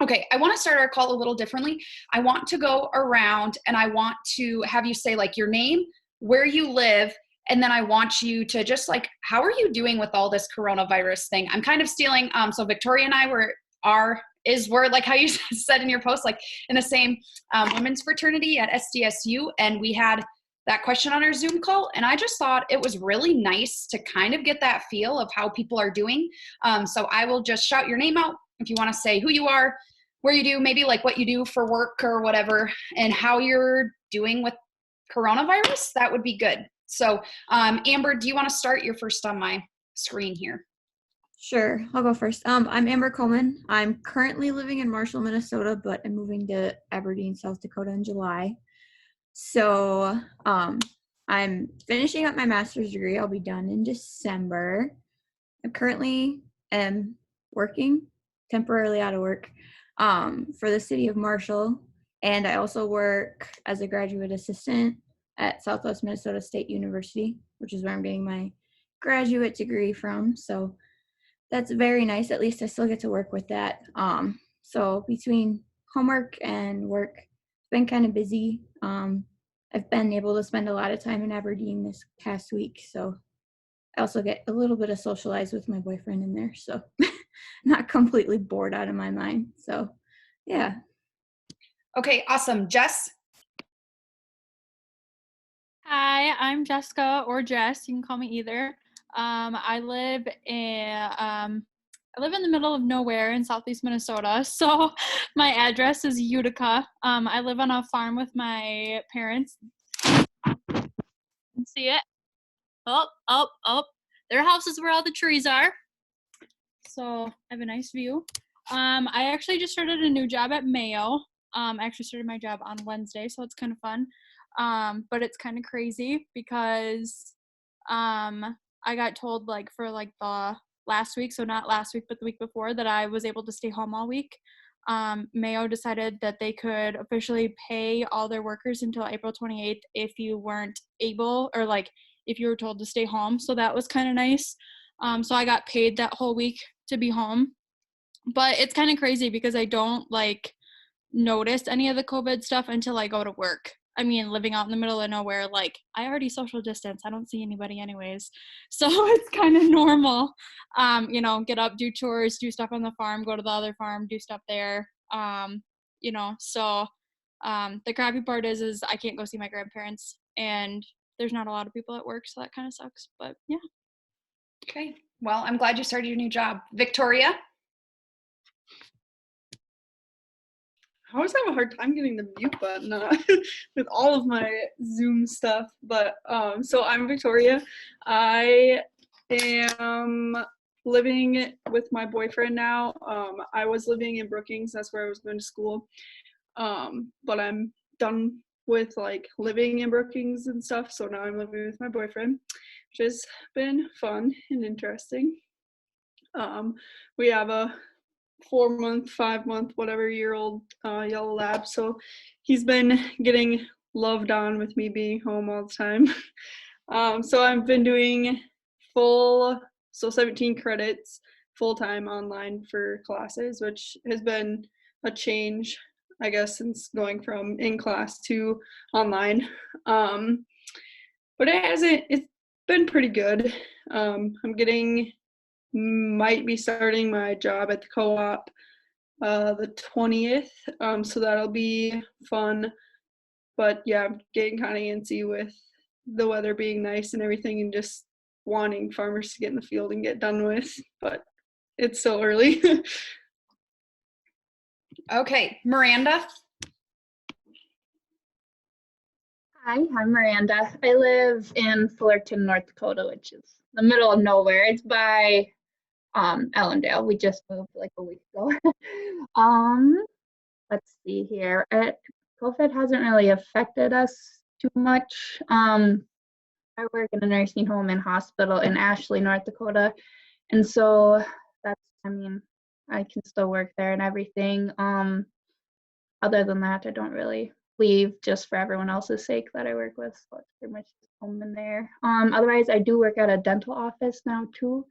Okay, I want to start our call a little differently. I want to go around and I want to have you say like your name, where you live, and then I want you to just like, how are you doing with all this coronavirus thing? I'm kind of stealing. So Victoria and I we're like how you said in your post, like in the same women's fraternity at SDSU, and we had that question on our Zoom call, and I just thought it was really nice to kind of get that feel of how people are doing. So I will just shout your name out if you want to say who you are, where you do, maybe like what you do for work or whatever, and how you're doing with coronavirus. That would be good. So, Amber, do you want to start? You're first on my screen here. Sure, I'll go first. I'm Amber Coleman. I'm currently living in Marshall, Minnesota, but I'm moving to Aberdeen, South Dakota in July. So I'm finishing up my master's degree. I'll be done in December. I currently am working, temporarily out of work, for the city of Marshall. And I also work as a graduate assistant at Southwest Minnesota State University, which is where I'm getting my graduate degree from. So that's very nice. At least I still get to work with that. So between homework and work, it's been kind of busy. I've been able to spend a lot of time in Aberdeen this past week. So I also get a little bit of socialize with my boyfriend in there. So not completely bored out of my mind. So yeah. Okay, awesome. Jess? Hi, I'm Jessica or Jess. You can call me either. I live in the middle of nowhere in southeast Minnesota. So my address is Utica. I live on a farm with my parents. You can see it? Oh. Their house is where all the trees are. So I have a nice view. I actually just started a new job at Mayo. I actually started my job on Wednesday, so it's kind of fun. But it's kind of crazy because I got told like for like the last week, so not last week, but the week before, that I was able to stay home all week. Mayo decided that they could officially pay all their workers until April 28th if you weren't able, or like if you were told to stay home. So that was kind of nice. So I got paid that whole week to be home. But it's kind of crazy because I don't like notice any of the COVID stuff until I go to work. I mean, living out in the middle of nowhere, like I already social distance. I don't see anybody anyways. So it's kind of normal. Get up, do chores, do stuff on the farm, go to the other farm, do stuff there. So the crappy part is I can't go see my grandparents, and there's not a lot of people at work, so that kind of sucks. But yeah. Okay. Well, I'm glad you started your new job. Victoria? I always have a hard time getting the mute button with all of my Zoom stuff. But so I'm Victoria. I am living with my boyfriend now. I was living in Brookings. That's where I was going to school. But I'm done with like living in Brookings and stuff. So now I'm living with my boyfriend, which has been fun and interesting. We have a 4-month, 5-month, whatever year-old yellow lab. So he's been getting loved on with me being home all the time. So I've been doing 17 credits full-time online for classes, which has been a change, I guess, since going from in class to online. But it's been pretty good. Might be starting my job at the co-op the 20th, so that'll be fun. But yeah, I'm getting kind of antsy with the weather being nice and everything, and just wanting farmers to get in the field and get done with, but it's still early. Okay, Miranda? Hi, I'm Miranda. I live in Fullerton, North Dakota, which is the middle of nowhere. It's by Ellendale. We just moved like a week ago. Let's see here. COVID hasn't really affected us too much. I work in a nursing home and hospital in Ashley, North Dakota, and so I can still work there and everything. Other than that, I don't really leave just for everyone else's sake that I work with, so it's pretty much just home in there. Otherwise, I do work at a dental office now too,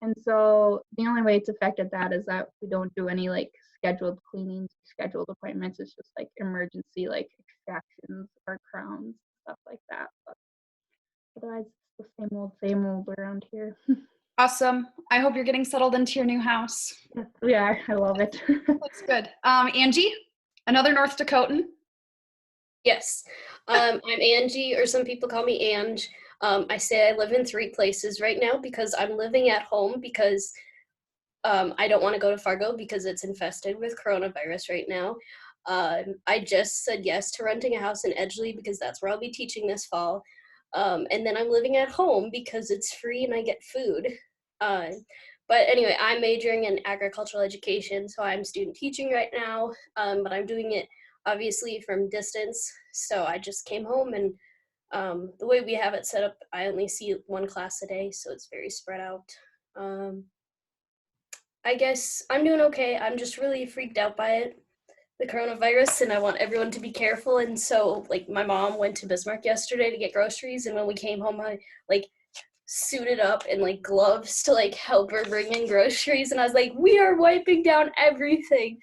And so the only way it's affected that is that we don't do any like scheduled cleanings, scheduled appointments. It's just like emergency like extractions or crowns, stuff like that. But otherwise, it's the same old around here. Awesome. I hope you're getting settled into your new house. Yes, we are. I love it. That's good. Angie, another North Dakotan. Yes. I'm Angie, or some people call me Ange. I say I live in 3 places right now because I'm living at home because I don't want to go to Fargo because it's infested with coronavirus right now. I just said yes to renting a house in Edgeley because that's where I'll be teaching this fall. And then I'm living at home because it's free and I get food. But anyway, I'm majoring in agricultural education, so I'm student teaching right now, but I'm doing it obviously from distance. So I just came home, and the way we have it set up, I only see 1 class a day, so it's very spread out. I guess I'm doing okay. I'm just really freaked out by it, the coronavirus, and I want everyone to be careful. And so, like, my mom went to Bismarck yesterday to get groceries, and when we came home, I like suited up in like gloves to like help her bring in groceries, and I was like, we are wiping down everything.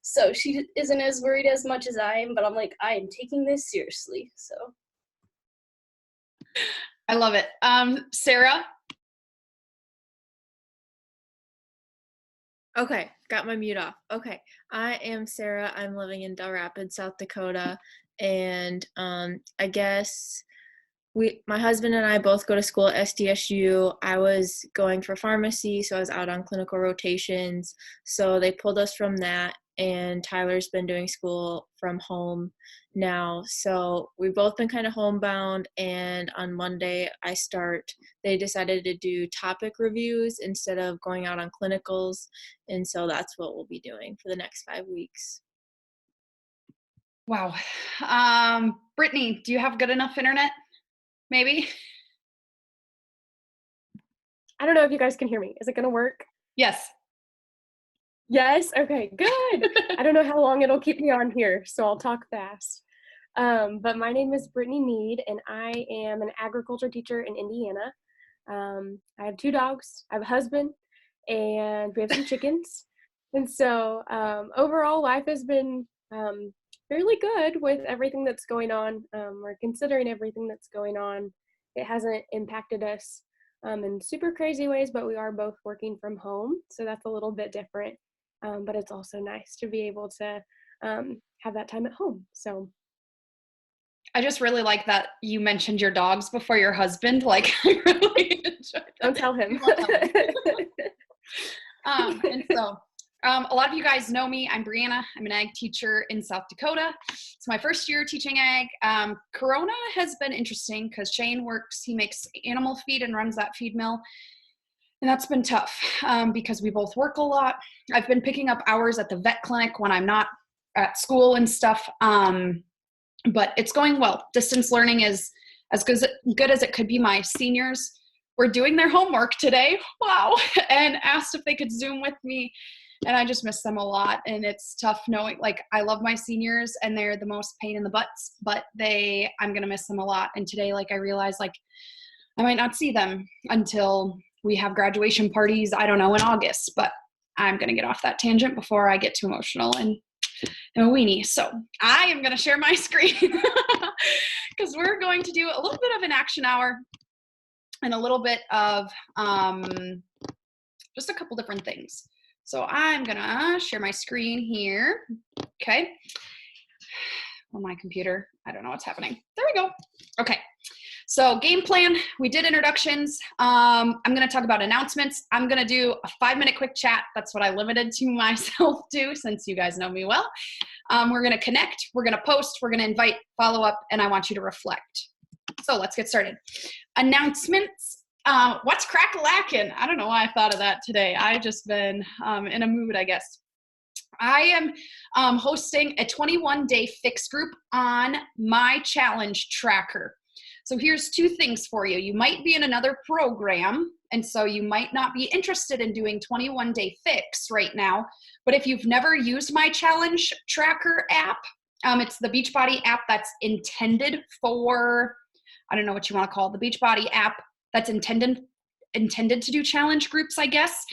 So she isn't as worried as much as I am, but I'm like, I am taking this seriously. So I love it. Sarah. Okay, got my mute off. Okay, I am Sarah. I'm living in Del Rapids, South Dakota, and I guess my husband and I both go to school at SDSU. I was going for pharmacy, so I was out on clinical rotations. So they pulled us from that, and Tyler's been doing school from home now. So we've both been kind of homebound, and on Monday they decided to do topic reviews instead of going out on clinicals, and so that's what we'll be doing for the next 5 weeks. Wow. Brittany, do you have good enough internet? Maybe? I don't know if you guys can hear me. Is it going to work? Yes. Yes? Okay, good. I don't know how long it'll keep me on here, so I'll talk fast. But my name is Brittany Mead, and I am an agriculture teacher in Indiana. I have 2 dogs. I have a husband, and we have some chickens. And so overall, life has been fairly good with everything that's going on. We're considering everything that's going on. It hasn't impacted us in super crazy ways, but we are both working from home, so that's a little bit different. But it's also nice to be able to have that time at home. So I just really like that you mentioned your dogs before your husband. Like, I really enjoyed that. don't tell him. And so a lot of you guys know me. I'm Brianna. I'm an ag teacher in South Dakota. It's my first year teaching ag. Corona has been interesting because Shane he makes animal feed and runs that feed mill. And that's been tough because we both work a lot. I've been picking up hours at the vet clinic when I'm not at school and stuff. But it's going well. Distance learning is as good as it could be. My seniors were doing their homework today. Wow. And asked if they could Zoom with me. And I just miss them a lot. And it's tough knowing, like, I love my seniors and they're the most pain in the butts, but I'm going to miss them a lot. And today, like, I realized, like, I might not see them until we have graduation parties, I don't know, in August, but I'm going to get off that tangent before I get too emotional and a weenie. So I am going to share my screen because we're going to do a little bit of an action hour and a little bit of just a couple different things. So I'm going to share my screen here. Okay. On my computer. I don't know what's happening. There we go. Okay. So game plan, we did introductions. I'm going to talk about announcements. I'm going to do a 5-minute quick chat. That's what I limited to myself to, since you guys know me well. We're going to connect. We're going to post. We're going to invite, follow up, and I want you to reflect. So let's get started. Announcements. What's crack-a-lackin'? I don't know why I thought of that today. I've just been in a mood, I guess. I am hosting a 21-day fix group on my challenge tracker. So here's 2 things for you. You might be in another program, and so you might not be interested in doing 21-day fix right now. But if you've never used my challenge tracker app, it's the Beachbody app that's intended for, I don't know what you want to call it, the Beachbody app that's intended intended to do challenge groups, I guess.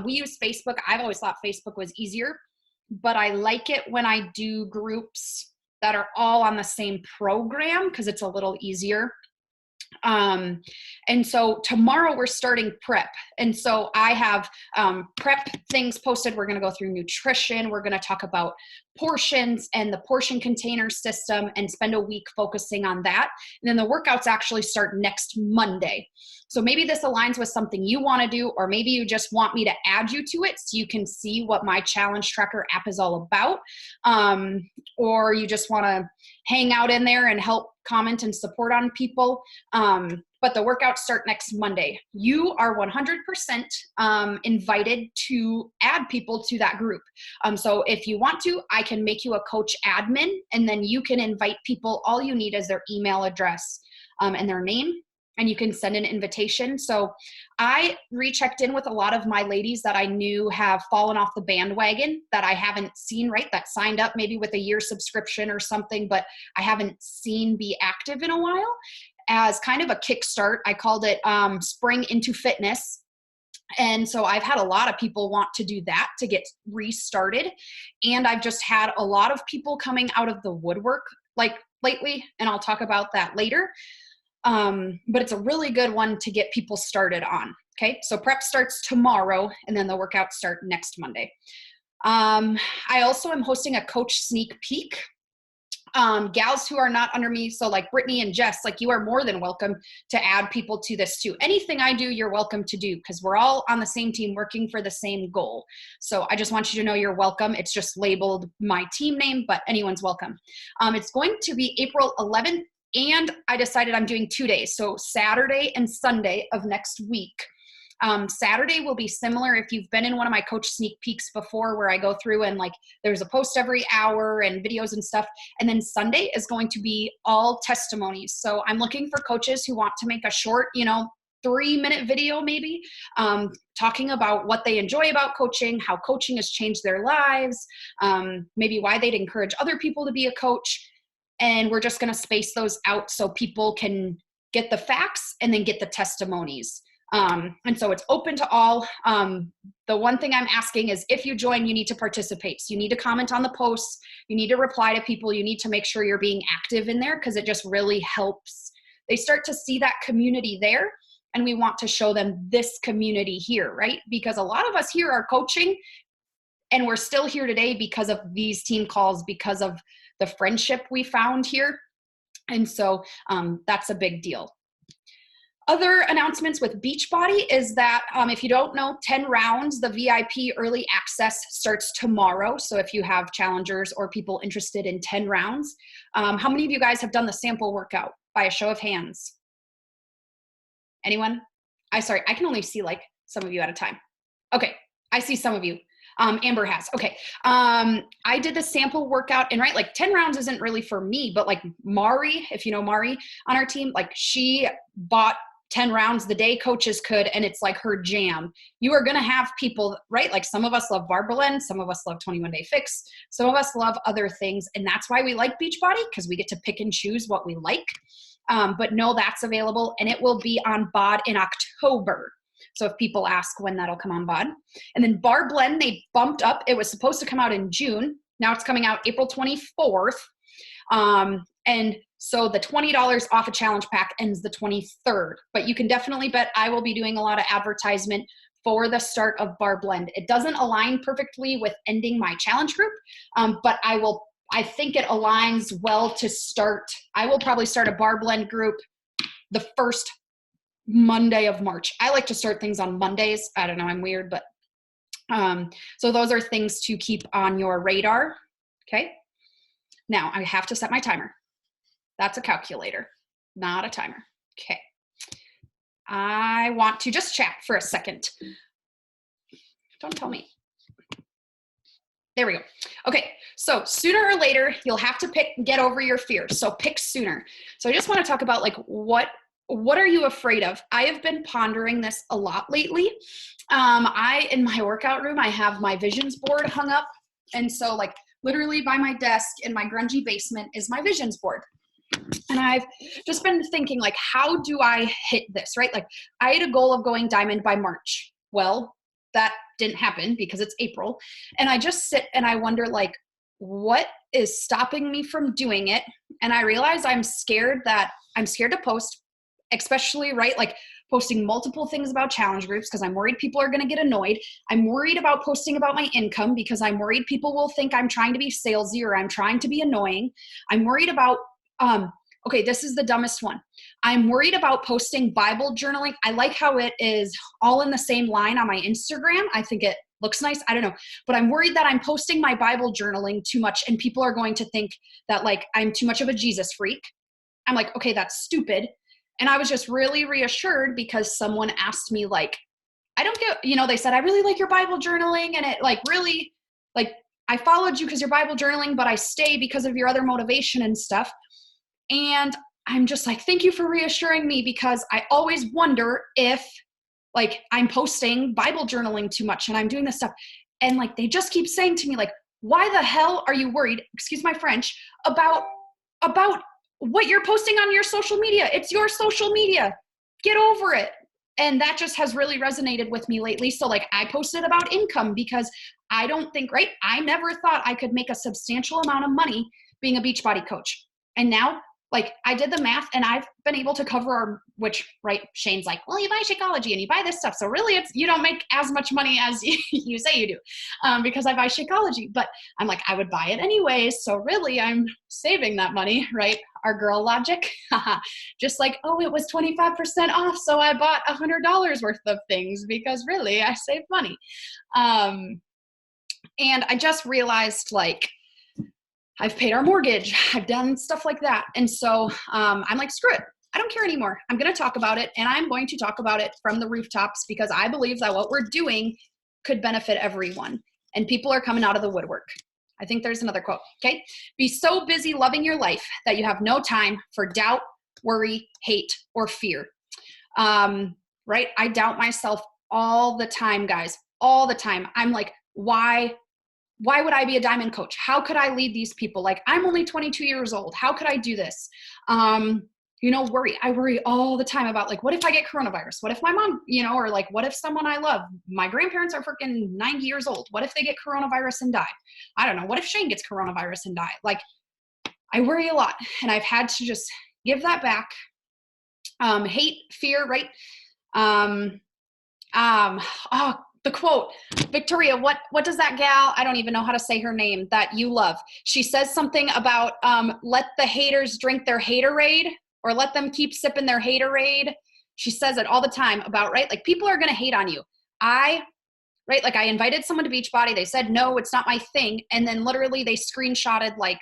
We use Facebook. I've always thought Facebook was easier, but I like it when I do groups that are all on the same program because it's a little easier. And so tomorrow we're starting prep. And so I have prep things posted. We're going to go through nutrition. We're going to talk about portions and the portion container system and spend a week focusing on that. And then the workouts actually start next Monday. So maybe this aligns with something you want to do, or maybe you just want me to add you to it so you can see what my challenge tracker app is all about. Or you just want to hang out in there and help comment and support on people. But the workouts start next Monday. You are 100% invited to add people to that group. So if you want to, I can make you a coach admin, and then you can invite people. All you need is their email address and their name, and you can send an invitation. So I rechecked in with a lot of my ladies that I knew have fallen off the bandwagon that I haven't seen, right? That signed up maybe with a year subscription or something, but I haven't seen be active in a while. As kind of a kickstart, I called it Spring into Fitness. And so I've had a lot of people want to do that to get restarted. And I've just had a lot of people coming out of the woodwork like lately, and I'll talk about that later. But it's a really good one to get people started on. Okay, so prep starts tomorrow, and then the workouts start next Monday. I also am hosting a coach sneak peek. Gals who are not under me, so like Brittany and Jess, like you are more than welcome to add people to this too. Anything I do, you're welcome to do, because we're all on the same team working for the same goal. So I just want you to know you're welcome. It's just labeled my team name, but anyone's welcome. It's going to be April 11th, and I decided I'm doing 2 days, so Saturday and Sunday of next week. Saturday will be similar if you've been in one of my coach sneak peeks before, where I go through and like there's a post every hour and videos and stuff. And then Sunday is going to be all testimonies. So I'm looking for coaches who want to make a short, 3-minute video maybe, talking about what they enjoy about coaching, how coaching has changed their lives, maybe why they'd encourage other people to be a coach. And we're just going to space those out so people can get the facts and then get the testimonies. And so it's open to all. The one thing I'm asking is if you join, you need to participate. So you need to comment on the posts. You need to reply to people. You need to make sure you're being active in there, because it just really helps. They start to see that community there, and we want to show them this community here, right? Because a lot of us here are coaching, and we're still here today because of these team calls, because of the friendship we found here. And so that's a big deal. Other announcements with Beachbody is that if you don't know, 10 rounds, the VIP early access starts tomorrow. So if you have challengers or people interested in 10 rounds, how many of you guys have done the sample workout by a show of hands? Anyone? I can only see like some of you at a time. Okay, I see some of you. Amber has. Okay. I did the sample workout, and right, like 10 rounds isn't really for me, but like Mari, if you know Mari on our team, like she bought 10 rounds the day coaches could, and it's like her jam. You are going to have people, right? Like some of us love Barb Berlin, some of us love 21 Day Fix, some of us love other things, and that's why we like Beachbody, because we get to pick and choose what we like. But no, that's available, and it will be on BOD in October. So if people ask when that'll come on BOD. And then Bar Blend, they bumped up. It was supposed to come out in June. Now it's coming out April 24th. And so the $20 off a challenge pack ends the 23rd. But you can definitely bet I will be doing a lot of advertisement for the start of Bar Blend. It doesn't align perfectly with ending my challenge group, but I think it aligns well to start. I will probably start a Bar Blend group the first Monday of March. I like to start things on Mondays. I don't know, I'm weird, but so those are things to keep on your radar. Okay. Now I have to set my timer. That's a calculator, not a timer. Okay. I want to just chat for a second. Don't tell me. There we go. Okay, so sooner or later, you'll have to get over your fears. So pick sooner. So I just want to talk about like what are you afraid of? I have been pondering this a lot lately. In my workout room, I have my visions board hung up. And so like literally by my desk in my grungy basement is my visions board. And I've just been thinking, like, how do I hit this, right? Like, I had a goal of going diamond by March. Well, that didn't happen because it's April. And I just sit and I wonder, like, what is stopping me from doing it? And I realize I'm scared to post, especially, right? Like, posting multiple things about challenge groups because I'm worried people are going to get annoyed. I'm worried about posting about my income because I'm worried people will think I'm trying to be salesy or I'm trying to be annoying. I'm worried about, okay, this is the dumbest one. I'm worried about posting Bible journaling. I like how it is all in the same line on my Instagram. I think it looks nice. I don't know. But I'm worried that I'm posting my Bible journaling too much and people are going to think that, like, I'm too much of a Jesus freak. I'm like, okay, that's stupid. And I was just really reassured because someone asked me, like, I don't get, they said, I really like your Bible journaling. And it, like, really, like, I followed you because you're Bible journaling, but I stay because of your other motivation and stuff. And I'm just like, thank you for reassuring me, because I always wonder if, like, I'm posting Bible journaling too much and I'm doing this stuff. And, like, they just keep saying to me, like, why the hell are you worried, excuse my French, about what you're posting on your social media? It's your social media. Get over it. And that just has really resonated with me lately. So, like, I posted about income because I don't think, right? I never thought I could make a substantial amount of money being a Beachbody coach. And now, like, I did the math and I've been able to cover right? Shane's like, well, you buy Shakeology and you buy this stuff. So really you don't make as much money as you say you do, because I buy Shakeology. But I'm like, I would buy it anyways. So really I'm saving that money, right? Our girl logic. Just like, oh, it was 25% off. So I bought $100 worth of things because really I saved money. And I just realized, like, I've paid our mortgage. I've done stuff like that. And so I'm like, screw it. I don't care anymore. I'm going to talk about it. And I'm going to talk about it from the rooftops because I believe that what we're doing could benefit everyone. And people are coming out of the woodwork. I think there's another quote. Okay. Be so busy loving your life that you have no time for doubt, worry, hate, or fear. Right? I doubt myself all the time, guys. All the time. I'm like, why would I be a diamond coach? How could I lead these people? Like, I'm only 22 years old. How could I do this? Worry. I worry all the time about, like, what if I get coronavirus? What if my mom, or like, what if someone I love, my grandparents are freaking 90 years old. What if they get coronavirus and die? I don't know. What if Shane gets coronavirus and die? Like, I worry a lot, and I've had to just give that back. Hate, fear, right? The quote, Victoria, what does that gal, I don't even know how to say her name, that you love? She says something about let the haters drink their haterade, or let them keep sipping their haterade. She says it all the time about, right? Like, people are going to hate on you. I invited someone to Beachbody. They said, no, it's not my thing. And then literally they screenshotted, like,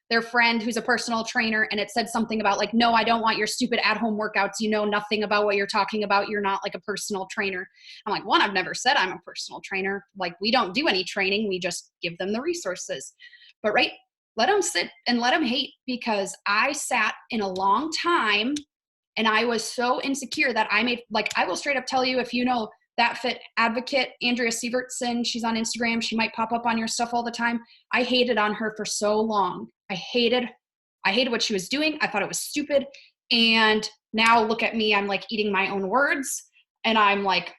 their friend who's a personal trainer, and it said something about, like, no, I don't want your stupid at-home workouts. You know nothing about what you're talking about. You're not, like, a personal trainer. I'm like, one, I've never said I'm a personal trainer. Like, we don't do any training. We just give them the resources. But, right, let them sit and let them hate, because I sat in a long time and I was so insecure that I will straight up tell you, if you know That Fit advocate, Andrea Sievertson, she's on Instagram. She might pop up on your stuff all the time. I hated on her for so long. I hated what she was doing. I thought it was stupid. And now look at me, I'm like eating my own words. And I'm like,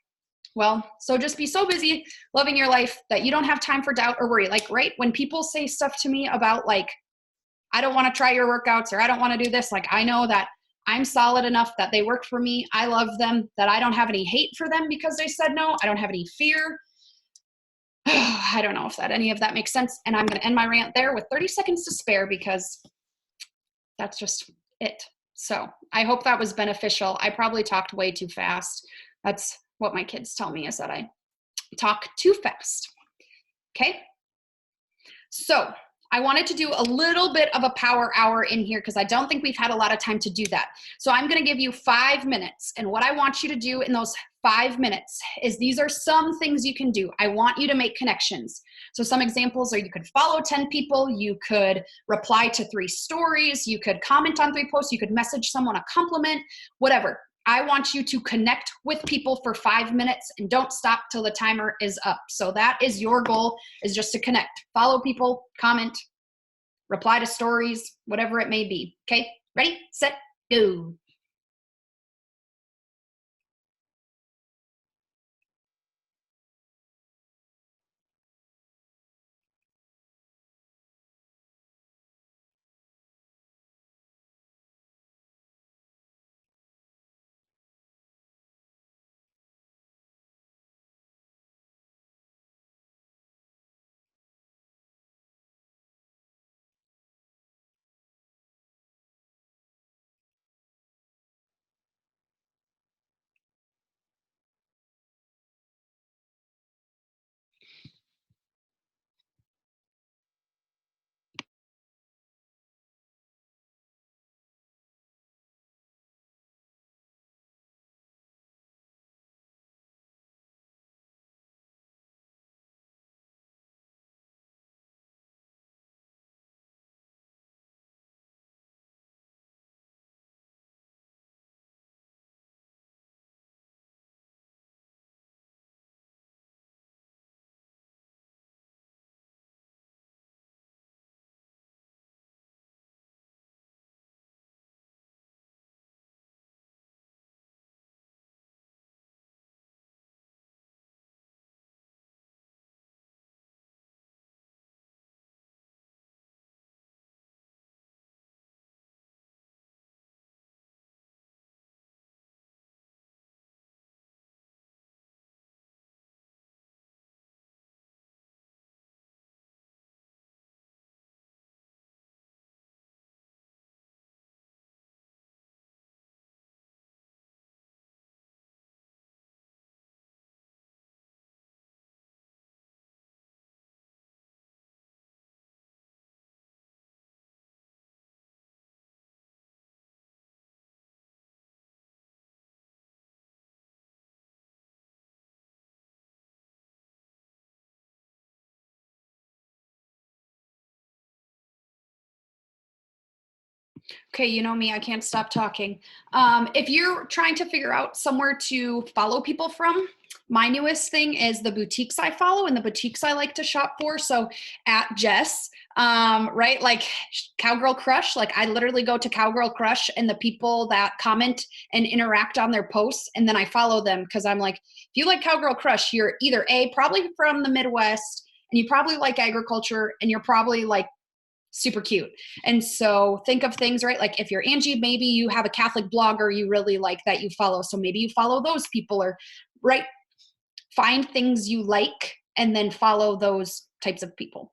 well, so just be so busy loving your life that you don't have time for doubt or worry. Like, right, when people say stuff to me about, like, I don't want to try your workouts, or I don't want to do this, like, I know that I'm solid enough that they work for me. I love them, that I don't have any hate for them because they said no. I don't have any fear. I don't know if any of that makes sense. And I'm going to end my rant there with 30 seconds to spare, because that's just it. So I hope that was beneficial. I probably talked way too fast. That's what my kids tell me, is that I talk too fast. Okay. So I wanted to do a little bit of a power hour in here because I don't think we've had a lot of time to do that. So I'm going to give you 5 minutes. And what I want you to do in those 5 minutes is, these are some things you can do. I want you to make connections. So some examples are, you could follow 10 people, you could reply to 3 stories, you could comment on 3 posts, you could message someone a compliment, whatever. I want you to connect with people for 5 minutes, and don't stop till the timer is up. So that is your goal, is just to connect, follow people, comment, reply to stories, whatever it may be. Okay, ready, set, go. Okay, you know me, I can't stop talking. If you're trying to figure out somewhere to follow people from, my newest thing is the boutiques I follow and the boutiques I like to shop for. So at Jess, right, like Cowgirl Crush, like I literally go to Cowgirl Crush and the people that comment and interact on their posts, and then I follow them because I'm like, if you like Cowgirl Crush, you're either A, probably from the Midwest, and you probably like agriculture, and you're probably like super cute. And so think of things, right? Like if you're Angie, maybe you have a Catholic blogger you really like that you follow. So maybe you follow those people, or right, find things you like and then follow those types of people.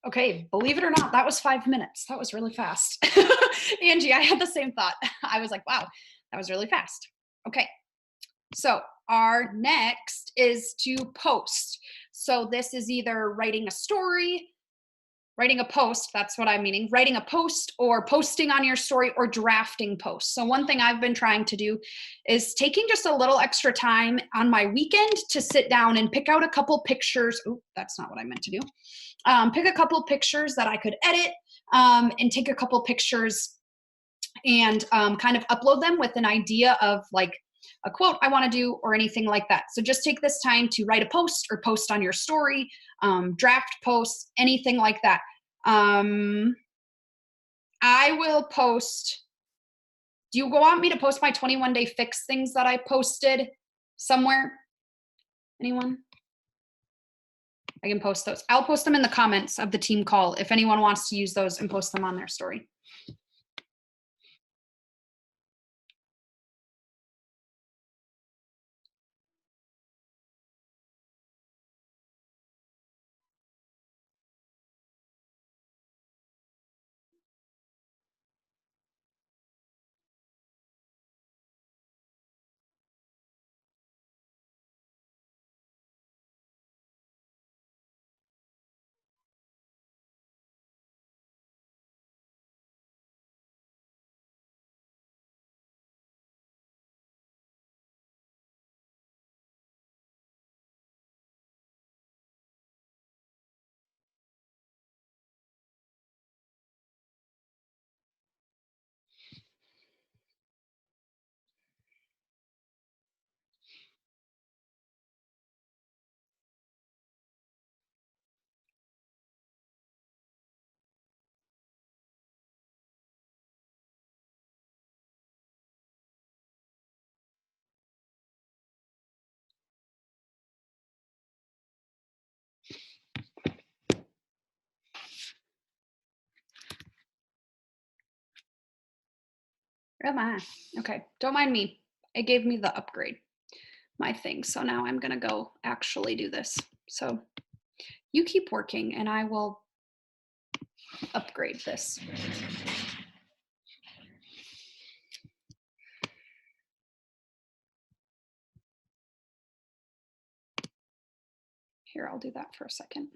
Okay, believe it or not, that was 5 minutes. That was really fast. Angie, I had the same thought. I was like, wow, that was really fast. Okay, so our next is to post. So this is either writing a story, writing a post, that's what I'm meaning, writing a post or posting on your story or drafting posts. So one thing I've been trying to do is taking just a little extra time on my weekend to sit down and pick out a couple pictures. Oh, that's not what I meant to do. Pick a couple pictures that I could edit and take a couple pictures and kind of upload them with an idea of like a quote I want to do or anything like that. So just take this time to write a post or post on your story, draft posts, anything like that. I will post. Do you want me to post my 21-day fix things that I posted somewhere? Anyone? I can post those. I'll post them in the comments of the team call if anyone wants to use those and post them on their story. Come on. Okay, don't mind me. It gave me the upgrade, my thing. So now I'm gonna go actually do this. So you keep working and I will upgrade this. Here, I'll do that for a second.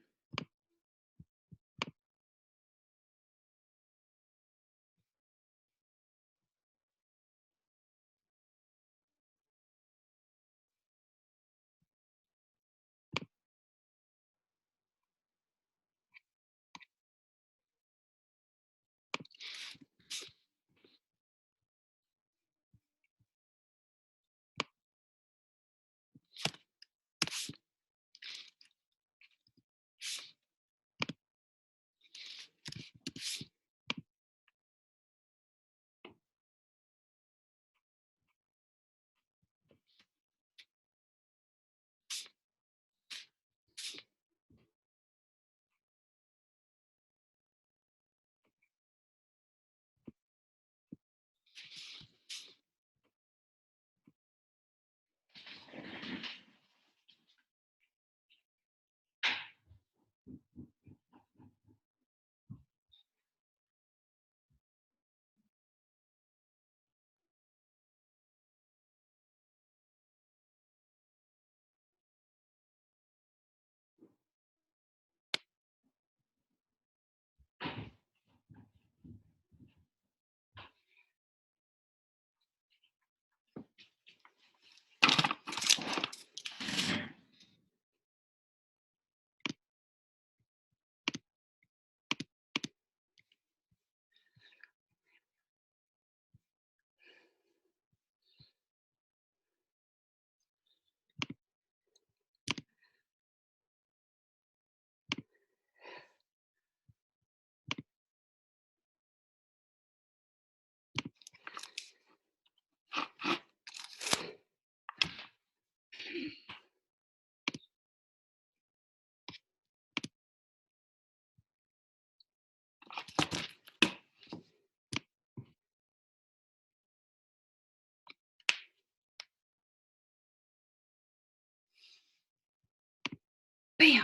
Bam.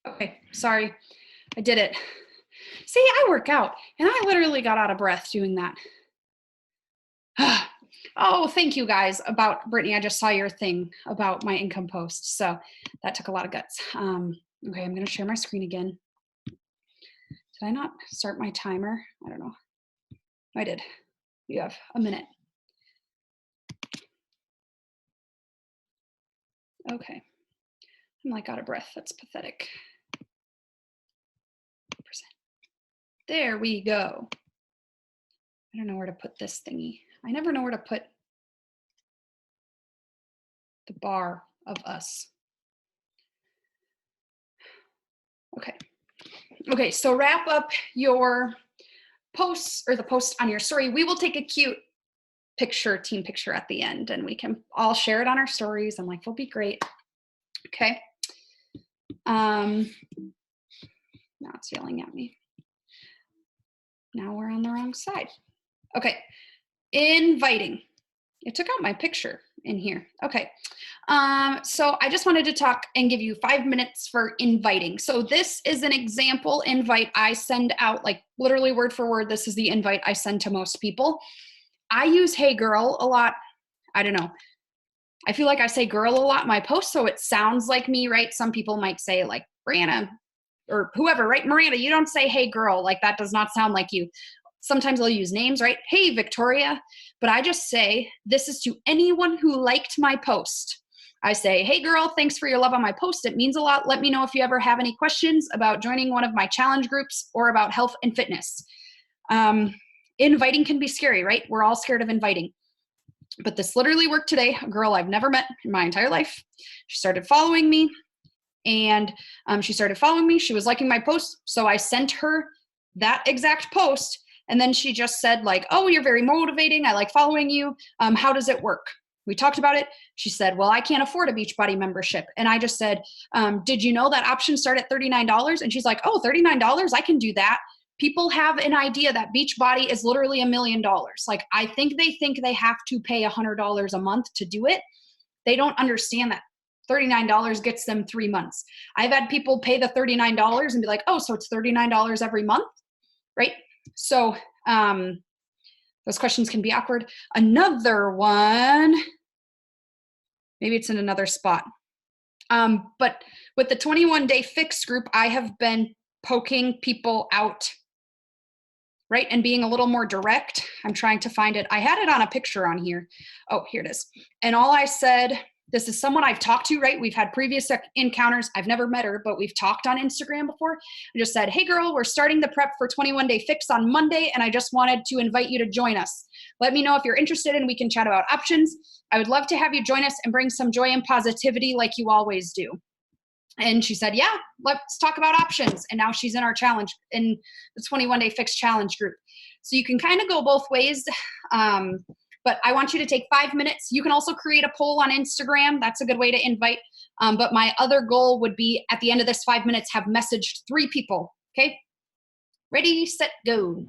Okay, sorry. I did it. See, I work out and I literally got out of breath doing that. Oh, thank you guys. About Brittany, I just saw your thing about my income post. So that took a lot of guts. Okay, I'm going to share my screen again. Did I not start my timer? I don't know. I did. You have a minute. Okay. I'm like out of breath. That's pathetic. There we go. I don't know where to put this thingy. I never know where to put the bar of us. Okay. Okay, so wrap up your posts or the post on your story. We will take a cute picture, team picture at the end, and we can all share it on our stories. I'm like, it'll be great. Okay. Now it's yelling at me. Now we're on the wrong side. Okay. Inviting. It took out my picture in here. Okay. So I just wanted to talk and give you 5 minutes for inviting. So this is an example invite I send out, like literally word for word. This is the invite I send to most people. I use Hey Girl a lot. I don't know. I feel like I say girl a lot in my posts, so it sounds like me, right? Some people might say like Brianna or whoever, right? Miranda, you don't say hey girl. Like that does not sound like you. Sometimes I'll use names, right? Hey, Victoria. But I just say, this is to anyone who liked my post. I say, hey girl, thanks for your love on my post. It means a lot. Let me know if you ever have any questions about joining one of my challenge groups or about health and fitness. Inviting can be scary, right? We're all scared of inviting. But this literally worked today. A girl I've never met in my entire life. She started following me and she was liking my post. So I sent her that exact post. And then she just said like, oh, you're very motivating. I like following you. How does it work? We talked about it. She said, well, I can't afford a Beachbody membership. And I just said, did you know that options start at $39? And she's like, oh, $39? I can do that. People have an idea that Beachbody is literally $1 million. Like, I think they have to pay $100 a month to do it. They don't understand that $39 gets them 3 months. I've had people pay the $39 and be like, oh, so it's $39 every month, right? So those questions can be awkward. Another one, maybe it's in another spot. But with the 21-day fix group, I have been poking people out, right? And being a little more direct. I'm trying to find it. I had it on a picture on here. Oh, here it is. And all I said, this is someone I've talked to, right? We've had previous encounters. I've never met her, but we've talked on Instagram before. I just said, hey girl, we're starting the prep for 21-day fix on Monday, and I just wanted to invite you to join us. Let me know if you're interested and we can chat about options. I would love to have you join us and bring some joy and positivity like you always do. And she said, yeah, let's talk about options. And now she's in our challenge, in the 21-day fix challenge group. So you can kind of go both ways. But I want you to take 5 minutes. You can also create a poll on Instagram. That's a good way to invite. But my other goal would be at the end of this 5 minutes, have messaged 3 people. Okay? Ready, set, go.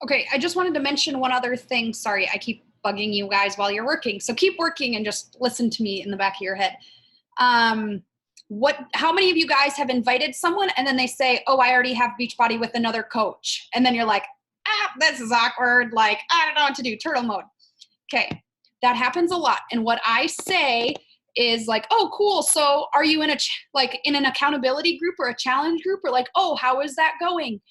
Okay, I just wanted to mention one other thing. Sorry, I keep bugging you guys while you're working. So keep working and just listen to me in the back of your head. How many of you guys have invited someone and then they say, oh, I already have Beachbody with another coach. And then you're like, this is awkward. Like, I don't know what to do, turtle mode. Okay, that happens a lot. And what I say is like, oh, cool. So are you in in an accountability group or a challenge group, or like, oh, how is that going?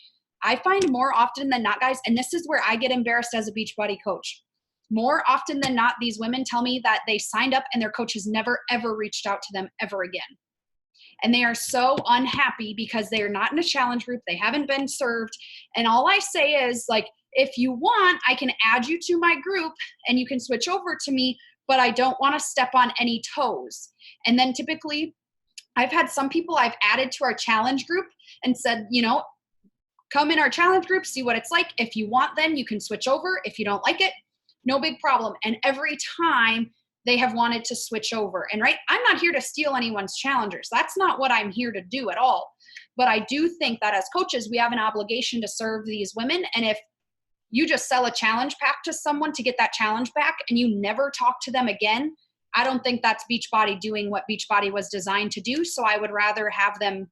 I find more often than not, guys, and this is where I get embarrassed as a Beachbody coach. More often than not, these women tell me that they signed up and their coach has never, ever reached out to them ever again. And they are so unhappy because they are not in a challenge group. They haven't been served. And all I say is like, if you want, I can add you to my group and you can switch over to me, but I don't want to step on any toes. And then typically I've had some people I've added to our challenge group and said, you know, come in our challenge group, see what it's like. If you want, then you can switch over. If you don't like it, no big problem. And every time they have wanted to switch over. And right, I'm not here to steal anyone's challengers. That's not what I'm here to do at all. But I do think that as coaches, we have an obligation to serve these women. And if you just sell a challenge pack to someone to get that challenge back and you never talk to them again, I don't think that's Beachbody doing what Beachbody was designed to do. So I would rather have them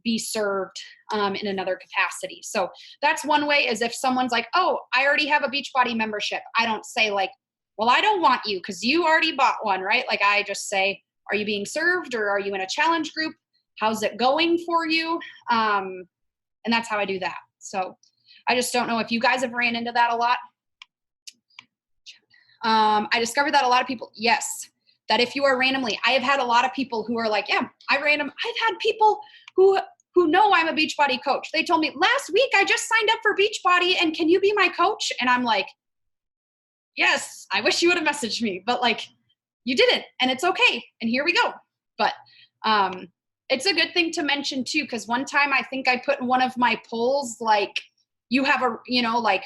be served in another capacity. So that's one way, is if someone's like, oh, I already have a Beachbody membership. I don't say like, well, I don't want you because you already bought one, right? Like I just say, are you being served or are you in a challenge group? How's it going for you? And that's how I do that. So I just don't know if you guys have ran into that a lot. I discovered that a lot of people, yes, that if you are randomly, I have had a lot of people who are like, yeah, I've had people who know I'm a Beachbody coach. They told me last week, I just signed up for Beachbody and can you be my coach? And I'm like, yes, I wish you would have messaged me, but like you didn't, and it's okay. And here we go. But it's a good thing to mention too, because one time I think I put in one of my polls, like you have a, you know, like,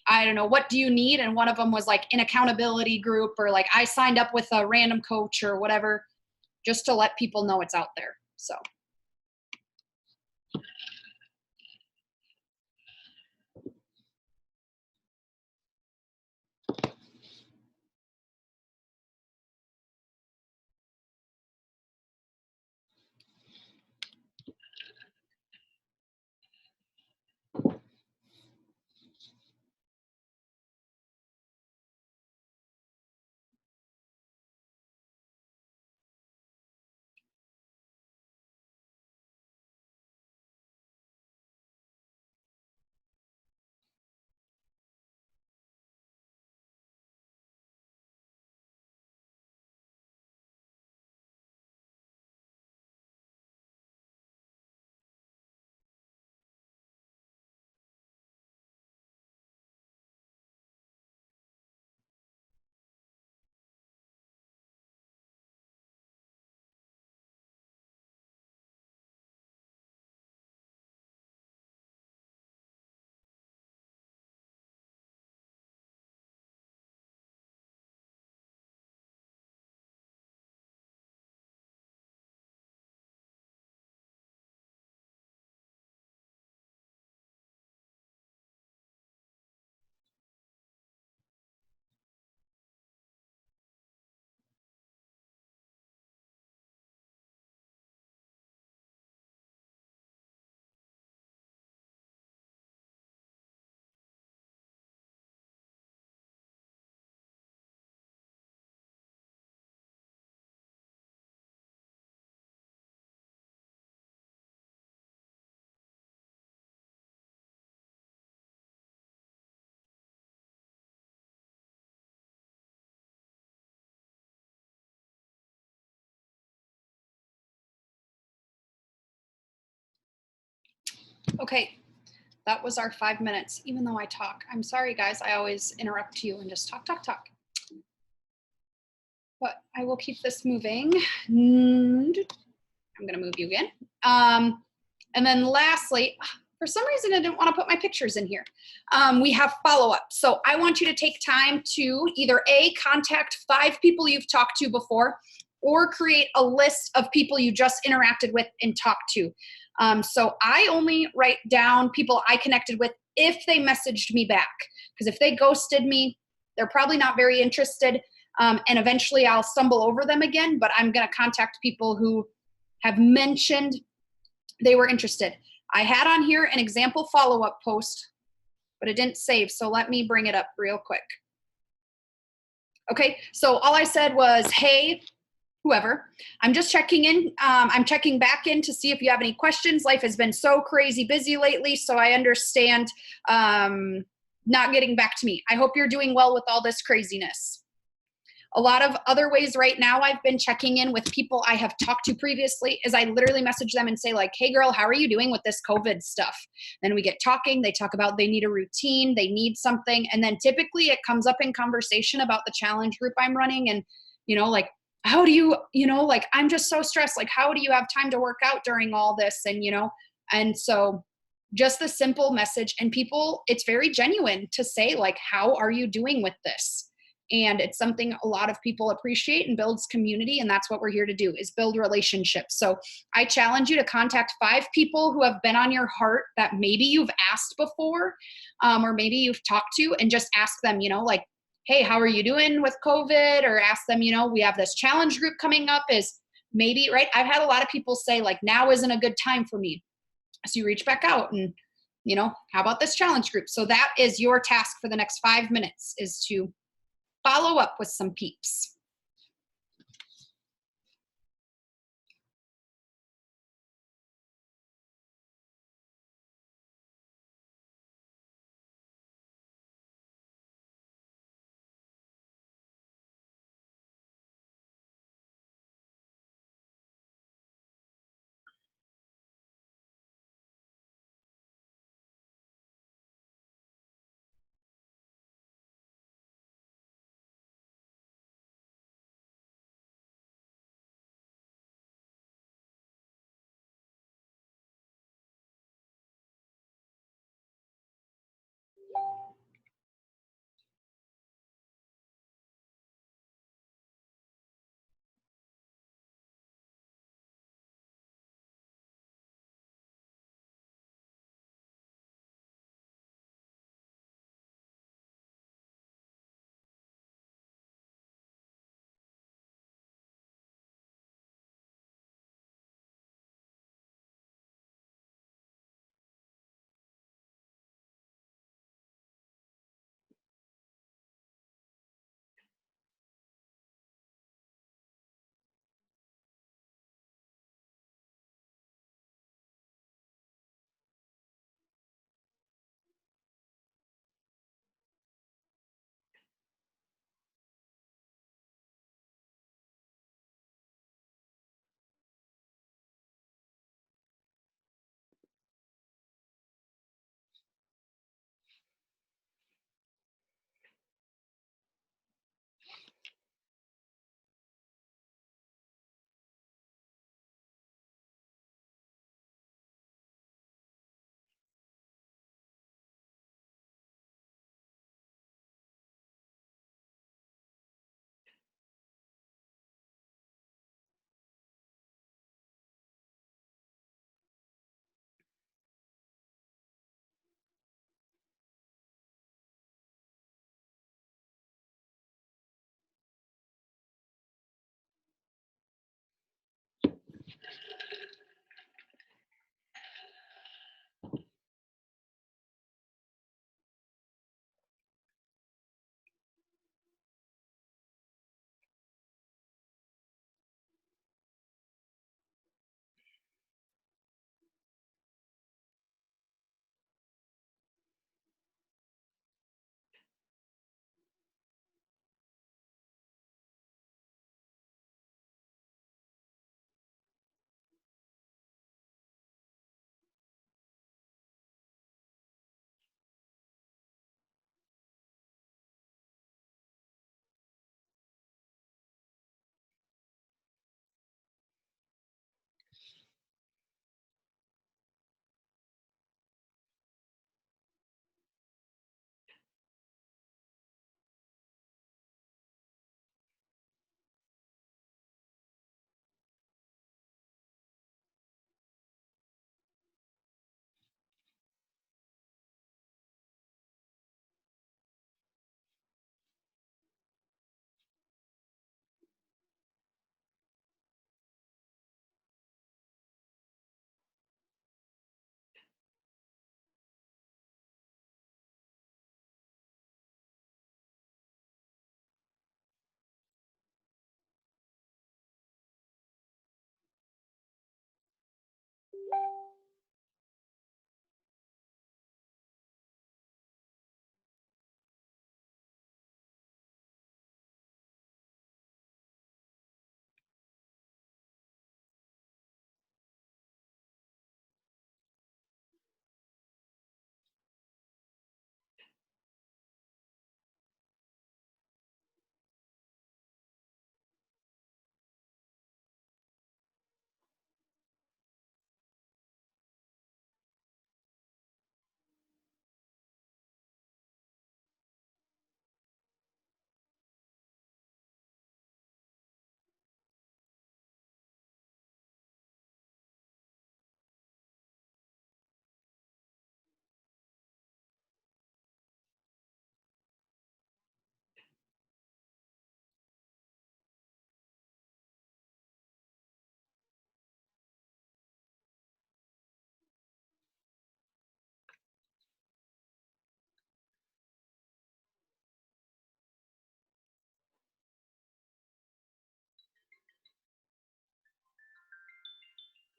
I don't know, what do you need? And one of them was like an accountability group, or like I signed up with a random coach or whatever, just to let people know it's out there. So. Okay, that was our 5 minutes, even though I talk. I'm sorry, guys. I always interrupt you and just talk. But I will keep this moving. I'm going to move you again. And then lastly, for some reason, I didn't want to put my pictures in here. We have follow-up. So I want you to take time to either A, contact 5 people you've talked to before, or create a list of people you just interacted with and talked to. So I only write down people I connected with if they messaged me back. Because if they ghosted me, they're probably not very interested. And eventually I'll stumble over them again, but I'm going to contact people who have mentioned they were interested. I had on here an example follow-up post, but it didn't save. So let me bring it up real quick. Okay, so all I said was, hey, whoever, I'm just checking in. I'm checking back in to see if you have any questions. Life has been so crazy busy lately, so I understand not getting back to me. I hope you're doing well with all this craziness. A lot of other ways right now I've been checking in with people I have talked to previously is I literally message them and say like, hey girl, how are you doing with this COVID stuff? Then we get talking, they talk about they need a routine, they need something. And then typically it comes up in conversation about the challenge group I'm running. And, like, how do you, like, I'm just so stressed. Like, how do you have time to work out during all this? And, and so just the simple message, and people, it's very genuine to say like, how are you doing with this? And it's something a lot of people appreciate and builds community. And that's what we're here to do, is build relationships. So I challenge you to contact 5 people who have been on your heart that maybe you've asked before, or maybe you've talked to, and just ask them, like, hey, how are you doing with COVID? Or ask them, we have this challenge group coming up, is maybe, right? I've had a lot of people say like, now isn't a good time for me. So you reach back out and, how about this challenge group? So that is your task for the next 5 minutes, is to follow up with some peeps.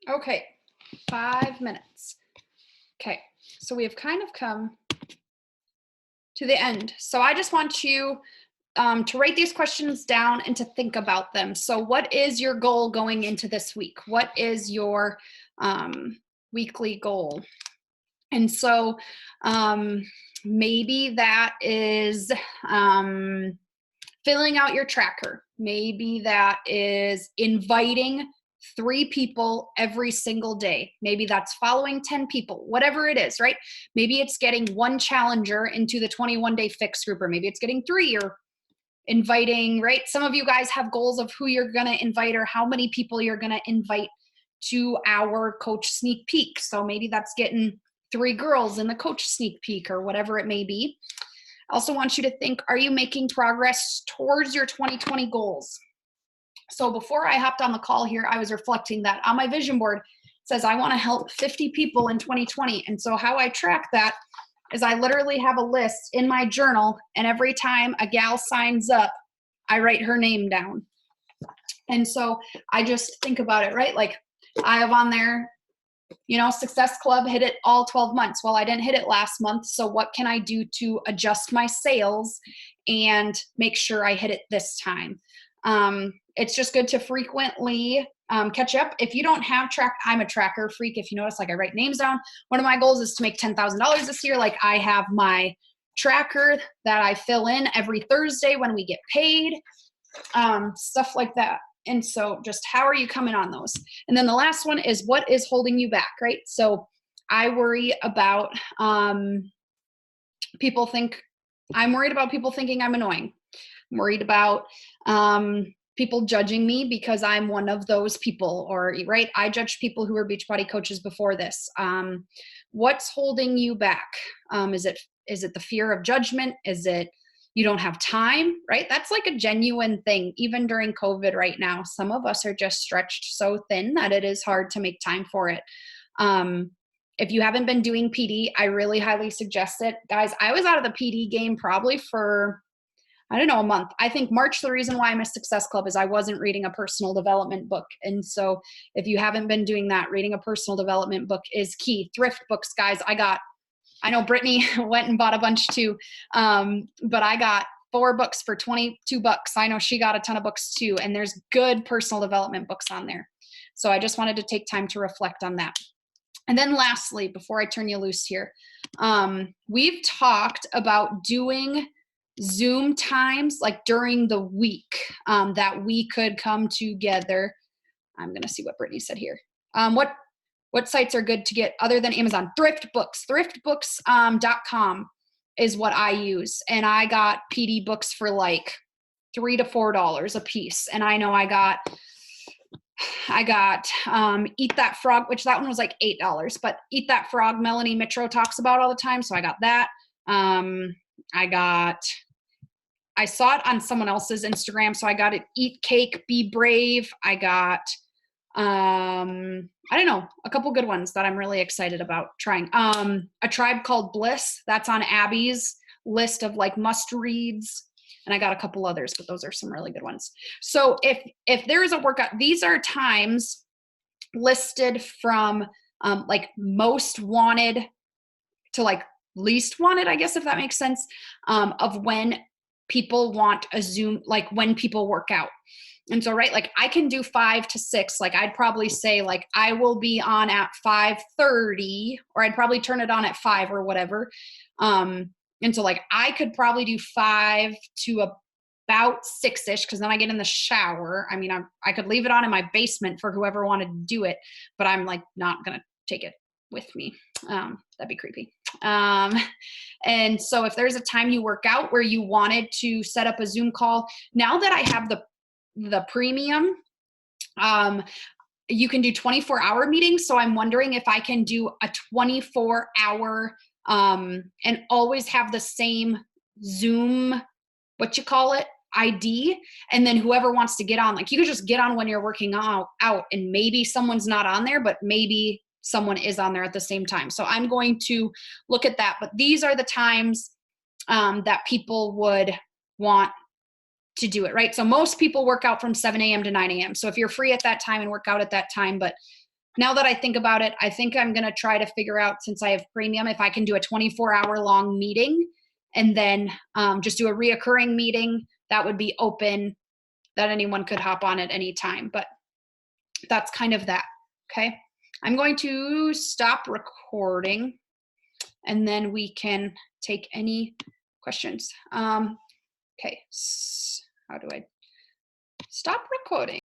Okay, 5 minutes. Okay, so we have kind of come to the end. So I just want you to write these questions down and to think about them. So what is your goal going into this week? What is your weekly goal? And so maybe that is filling out your tracker. Maybe that is inviting 3 people every single day. Maybe that's following 10 people, whatever it is, right? Maybe it's getting 1 challenger into the 21-day fix group, or maybe it's getting 3, or inviting, right? Some of you guys have goals of who you're going to invite or how many people you're going to invite to our coach sneak peek. So maybe that's getting 3 girls in the coach sneak peek or whatever it may be. I also want you to think, are you making progress towards your 2020 goals? So before I hopped on the call here, I was reflecting that on my vision board, it says I want to help 50 people in 2020. And so how I track that is I literally have a list in my journal, and every time a gal signs up, I write her name down. And so I just think about it, right? Like I have on there, Success Club hit it all 12 months. Well, I didn't hit it last month. So what can I do to adjust my sales and make sure I hit it this time? It's just good to frequently catch up. If you don't have I'm a tracker freak. If you notice, like I write names down. One of my goals is to make $10,000 this year. Like I have my tracker that I fill in every Thursday when we get paid, stuff like that. And so just how are you coming on those? And then the last one is what is holding you back, right? So I worry about I'm worried about people thinking I'm annoying. I'm worried about people judging me because I'm one of those people, or right, I judged people who were Beachbody coaches before this. What's holding you back? Is it the fear of judgment? Is it you don't have time, right? That's like a genuine thing. Even during COVID right now, some of us are just stretched so thin that it is hard to make time for it. If you haven't been doing PD, I really highly suggest it. Guys, I was out of the PD game probably for, a month. I think March, the reason why I'm a Success Club is I wasn't reading a personal development book. And so if you haven't been doing that, reading a personal development book is key. Thrift books, guys. I know Brittany went and bought a bunch too, but I got 4 books for $22. I know she got a ton of books too, and there's good personal development books on there. So I just wanted to take time to reflect on that. And then lastly, before I turn you loose here, we've talked about doing Zoom times like during the week that we could come together. I'm going to see what Brittany said here. What sites are good to get other than Amazon? Thrift books. Thriftbooks.com is what I use. And I got PD books for like $3 to $4 a piece. And I know I got Eat That Frog, which that one was like $8, but Eat That Frog, Melanie Mitro talks about all the time. So I got that. I saw it on someone else's Instagram. So I got it. Eat Cake, Be Brave. I got, a couple good ones that I'm really excited about trying. A Tribe Called Bliss, that's on Abby's list of like must reads. And I got a couple others, but those are some really good ones. So if there is a workout, these are times listed from like most wanted to like least wanted, I guess, if that makes sense, of when people want a Zoom, like when people work out. And so, right, like I can do 5 to 6. Like I'd probably say like I will be on at 5:30, or I'd probably turn it on at 5 or whatever. And so like I could probably do 5 to about 6-ish, because then I get in the shower. I mean, I could leave it on in my basement for whoever wanted to do it, but I'm like not gonna take it with me. That'd be creepy. And so if there's a time you work out where you wanted to set up a Zoom call, now that I have the premium, you can do 24-hour meetings. So I'm wondering if I can do a 24-hour and always have the same Zoom, ID. And then whoever wants to get on, like you could just get on when you're working out and maybe someone's not on there, but maybe someone is on there at the same time. So I'm going to look at that. But these are the times that people would want to do it, right? So most people work out from 7 a.m. to 9 a.m. So if you're free at that time and work out at that time, but now that I think about it, I think I'm going to try to figure out, since I have premium, if I can do a 24-hour long meeting and then just do a reoccurring meeting that would be open, that anyone could hop on at any time. But that's kind of that. Okay. I'm going to stop recording and then we can take any questions. Okay. How do I stop recording?